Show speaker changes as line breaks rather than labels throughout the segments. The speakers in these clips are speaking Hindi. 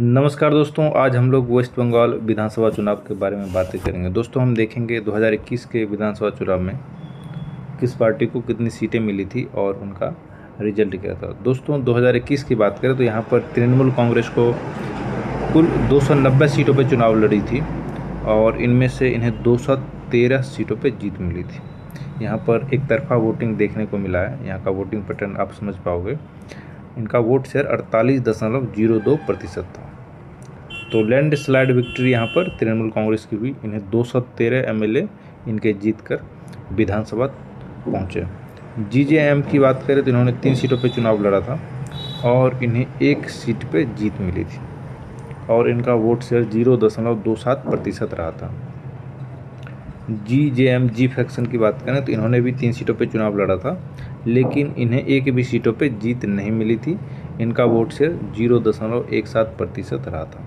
नमस्कार दोस्तों, आज हम लोग वेस्ट बंगाल विधानसभा चुनाव के बारे में बातें करेंगे। दोस्तों, हम देखेंगे 2021 के विधानसभा चुनाव में किस पार्टी को कितनी सीटें मिली थी और उनका रिजल्ट क्या था। दोस्तों, 2021 की बात करें तो यहाँ पर तृणमूल कांग्रेस को कुल 290 सीटों पर चुनाव लड़ी थी और इनमें से इन्हें 213 सीटों पर जीत मिली थी। यहाँ पर एक तरफा वोटिंग देखने को मिला है। यहाँ का वोटिंग पैटर्न आप समझ पाओगे। इनका वोट शेयर 48.02% था। तो लैंड स्लाइड विक्ट्री यहाँ पर तृणमूल कांग्रेस की हुई। इन्हें 213 एमएलए इनके जीतकर विधानसभा पहुँचे। जीजेएम की बात करें तो इन्होंने 3 सीटों पर चुनाव लड़ा था और इन्हें 1 सीट पे जीत मिली थी और इनका वोट शेयर 0.27% रहा था। जी फैक्शन की बात करें तो इन्होंने भी 3 सीटों पे चुनाव लड़ा था, लेकिन इन्हें एक भी सीटों पे जीत नहीं मिली थी। इनका वोट शेयर 0.17% रहा था।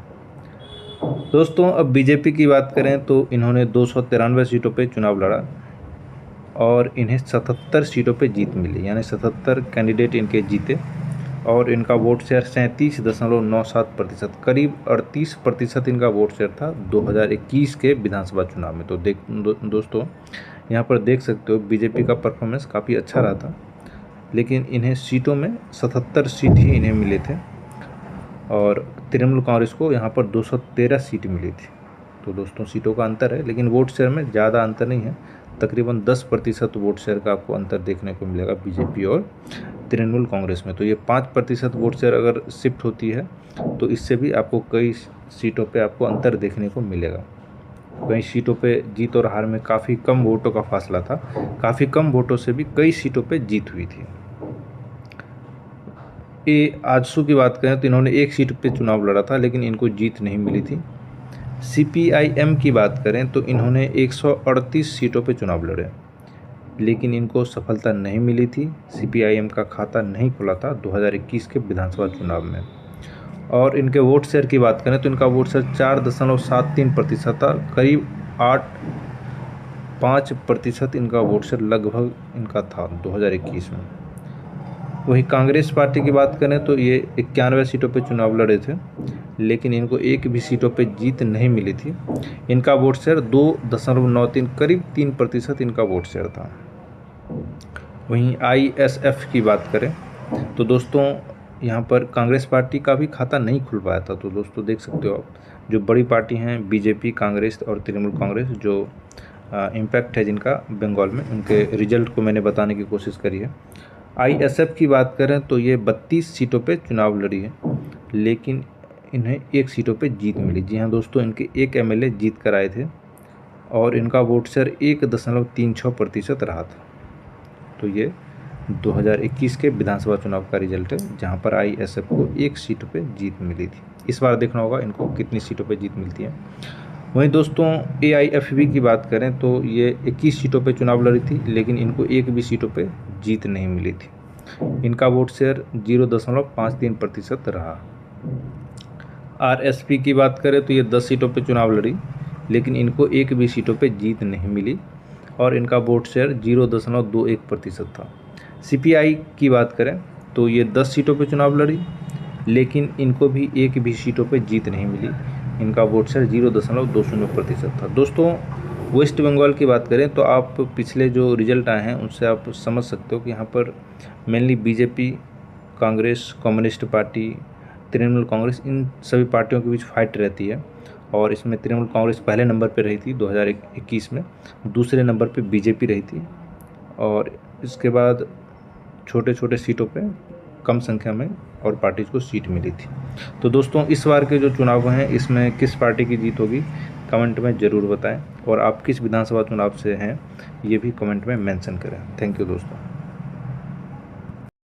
दोस्तों, अब बीजेपी की बात करें तो इन्होंने 293 सीटों पे चुनाव लड़ा और इन्हें 77 सीटों पे जीत मिली, यानी 77 कैंडिडेट इनके जीते और इनका वोट शेयर 37.97%, करीब 38% इनका वोट शेयर था 2021 के विधानसभा चुनाव में। तो दोस्तों, यहाँ पर देख सकते हो बीजेपी का परफॉर्मेंस काफ़ी अच्छा रहा था, लेकिन इन्हें सीटों में 77 सीट ही इन्हें मिले थे और तृणमूल कांग्रेस को यहाँ पर 213 सीट मिली थी। तो दोस्तों, सीटों का अंतर है, लेकिन वोट शेयर में ज़्यादा अंतर नहीं है। तकरीबन 10% वोट शेयर का आपको अंतर देखने को मिलेगा बीजेपी और तृणमूल कांग्रेस में। तो ये 5% वोट शेयर अगर शिफ्ट होती है तो इससे भी आपको कई सीटों पे आपको अंतर देखने को मिलेगा। कई सीटों पे जीत और हार में काफ़ी कम वोटों का फासला था। काफ़ी कम वोटों से भी कई सीटों पे जीत हुई थी। ये आजसू की बात करें तो इन्होंने 1 सीट पे चुनाव लड़ा था, लेकिन इनको जीत नहीं मिली थी। सीपीआईएम की बात करें तो इन्होंने 138 सीटों पे चुनाव लड़े, लेकिन इनको सफलता नहीं मिली थी। सीपीआईएम का खाता नहीं खुला था 2021 के विधानसभा चुनाव में। और इनके वोट शेयर की बात करें तो इनका वोट शेयर 4.73% था, करीब 8.5% इनका वोट शेयर लगभग इनका था 2021 में। वही कांग्रेस पार्टी की बात करें तो ये 91 सीटों पे चुनाव लड़े थे, लेकिन इनको एक भी सीटों पे जीत नहीं मिली थी। इनका वोट शेयर 2.93, करीब 3% इनका वोट शेयर था। वहीं आईएसएफ की बात करें तो दोस्तों, यहाँ पर कांग्रेस पार्टी का भी खाता नहीं खुल पाया था। तो दोस्तों, देख सकते हो आप, जो बड़ी पार्टी हैं बीजेपी, कांग्रेस और तृणमूल कांग्रेस, जो इम्पैक्ट है जिनका बंगाल में, उनके रिजल्ट को मैंने बताने की कोशिश करी है। आईएसएफ की बात करें तो ये 32 सीटों पे चुनाव लड़ी है, लेकिन इन्हें 1 सीटों पे जीत मिली। जी हाँ दोस्तों, इनके 1 एमएलए जीत कर आए थे और इनका वोट शेयर 1.36% रहा था। तो ये 2021 के विधानसभा चुनाव का रिजल्ट है, जहाँ पर आईएसएफ को 1 सीट पे जीत मिली थी। इस बार देखना होगा इनको कितनी सीटों पे जीत मिलती है। वहीं दोस्तों, एआईएफबी की बात करें तो ये 21 सीटों पे चुनाव लड़ी थी, लेकिन इनको 1 भी सीटों पे जीत नहीं मिली थी। इनका वोट शेयर 0.53% रहा। आरएसपी की बात करें तो ये 10 सीटों पे चुनाव लड़ी, लेकिन इनको 1 भी सीटों पे जीत नहीं मिली और इनका वोट शेयर 0.21% था। सीपीआई की बात करें तो ये 10 सीटों पे चुनाव लड़ी, लेकिन इनको भी 1 भी सीटों पे जीत नहीं मिली। इनका वोट शेयर 0.20% था। दोस्तों, वेस्ट बंगाल की बात करें तो आप पिछले जो रिजल्ट आए हैं उनसे आप समझ सकते हो कि यहाँ पर mainly BJP, Congress, communist party, Trinamool Congress, इन सभी पार्टियों के बीच फाइट रहती है और इसमें तृणमूल कांग्रेस पहले नंबर पर रही थी 2021 में, दूसरे नंबर पर बीजेपी रही थी और इसके बाद छोटे छोटे सीटों पे कम संख्या में और पार्टीज को सीट मिली थी। तो दोस्तों, इस बार के जो चुनाव हैं इसमें किस पार्टी की जीत होगी कमेंट में ज़रूर बताएं और आप किस विधानसभा चुनाव से हैं ये भी कमेंट में मेंशन करें। थैंक यू दोस्तों।